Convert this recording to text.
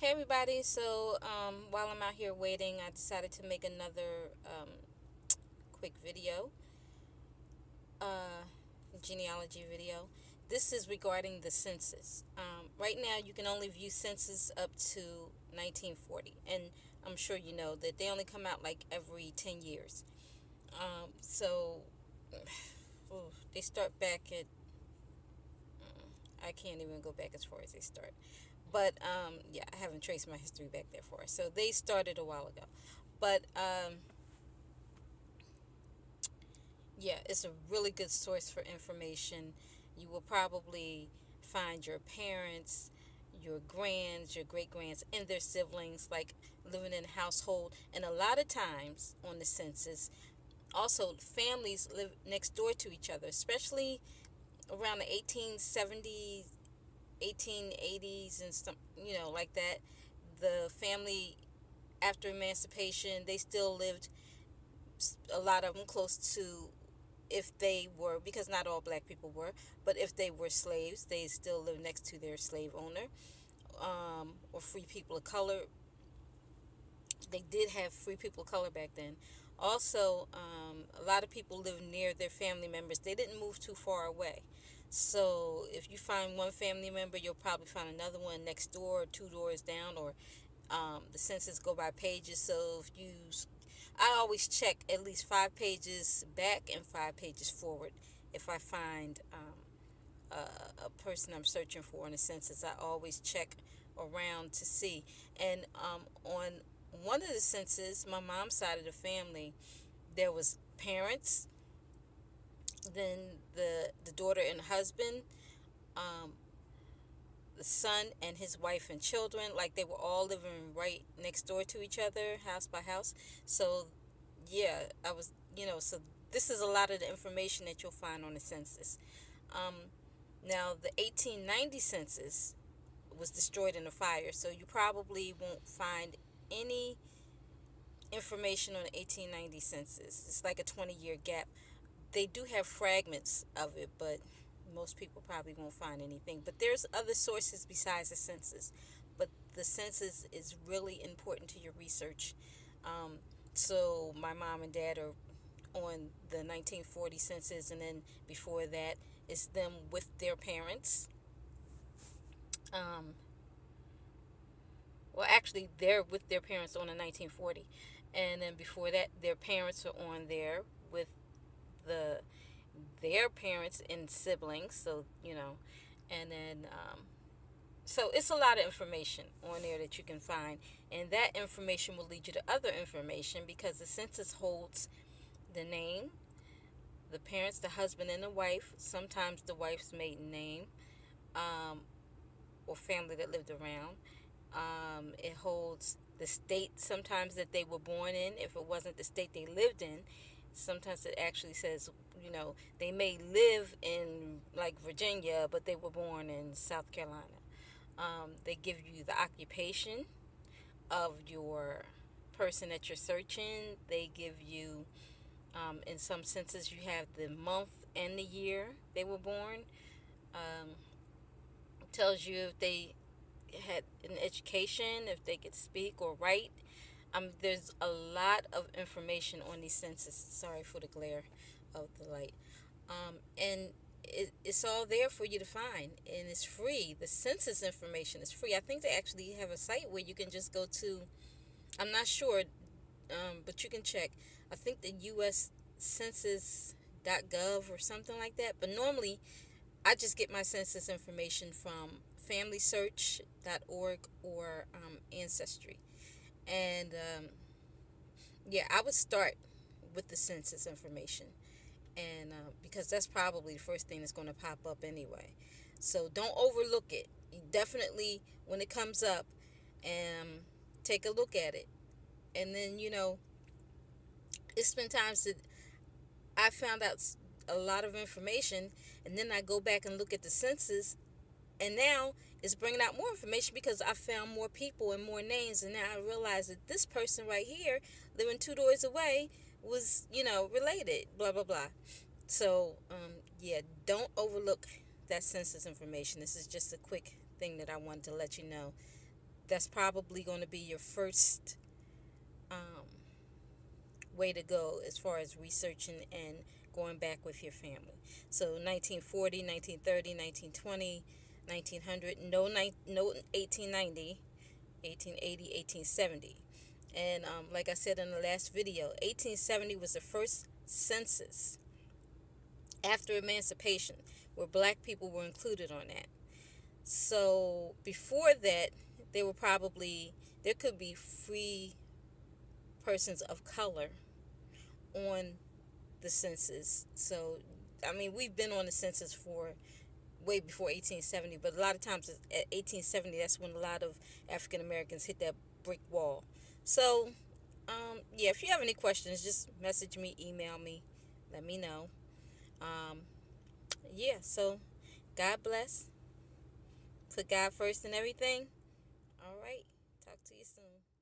Hey everybody, so while I'm out here waiting, I decided to make another quick video, uh, genealogy video. This is regarding the census. Right now, you can only view census up to 1940, and I'm sure you know that they only come out like every 10 years. So they start back at, I can't even go back as far as they start. But yeah, I haven't traced my history back there for us. So they started a while ago. But yeah, it's a really good source for information. You will probably find your parents, your grands, your great grands, and their siblings, like living in a household. And a lot of times on the census, also families live next door to each other, especially around the 1870s, 1880s, and some, like that. The family after emancipation, they still lived, a lot of them, close to, if they were, because not all black people were, but if they were slaves, they still lived next to their slave owner, or free people of color. They did have free people of color back then. Also, a lot of people lived near their family members. They didn't move too far away. So if you find one family member, you'll probably find another one next door, or two doors down, or the census go by pages. So if you, I always check at least 5 pages back and 5 pages forward. If I find a person I'm searching for in the census, I always check around to see. And on one of the census, my mom's side of the family, there was parents, then the daughter and husband, um, the son and his wife and children, like they were all living right next door to each other, house by house. So yeah, I was, so this is a lot of the information that you'll find on the census. um, Now the 1890 census was destroyed in a fire, so you probably won't find any information on the 1890 census. It's like a 20-year gap. They do have fragments of it, but most people probably won't find anything. But there's other sources besides the census. But the census is really important to your research. Um, so my mom and dad are on the 1940 census, and then before that, it's them with their parents. Um, well, actually, they're with their parents on the 1940, and then before that, their parents are on there with the their parents and siblings. So and then so it's a lot of information on there that you can find, and that information will lead you to other information, because the census holds the name, the parents, the husband and the wife, sometimes the wife's maiden name, um, or family that lived around. It holds the state sometimes that they were born in. If it wasn't the state they lived in, sometimes it actually says, they may live in like Virginia, but they were born in South Carolina. They give you the occupation of your person that you're searching. They give you, in some senses, you have the month and the year they were born. Um, Tells you if they had an education, if they could speak or write. There's a lot of information on these census. Sorry for the glare of the light. And it's all there for you to find, and it's free. The census information is free. I think they actually have a site where you can just go to. I'm not sure, but you can check. I think the U.S. Census.gov or something like that. But normally, I just get my census information from FamilySearch.org or Ancestry. And yeah, I would start with the census information, and because that's probably the first thing that's going to pop up anyway. So don't overlook it. You definitely, when it comes up, take a look at it. And then, it's been times that I found out a lot of information, and then I go back and look at the census, and now it's bringing out more information because I found more people and more names, and now I realize that this person right here, living two doors away, was, related, blah, blah, blah. So, yeah, don't overlook that census information. This is just a quick thing that I wanted to let you know. that's probably going to be your first um, way to go as far as researching and going back with your family. So 1940, 1930, 1920, 1900, no 1890, 1880, 1870. And like I said in the last video, 1870 was the first census after emancipation where black people were included on that. So before that, there could be free persons of color on the census. So, I mean, we've been on the census for way before 1870, but a lot of times at 1870, that's when a lot of African Americans hit that brick wall. So, yeah, if you have any questions, just message me, email me, let me know. Um, yeah, so God bless. Put God first in everything. All right. Talk to you soon.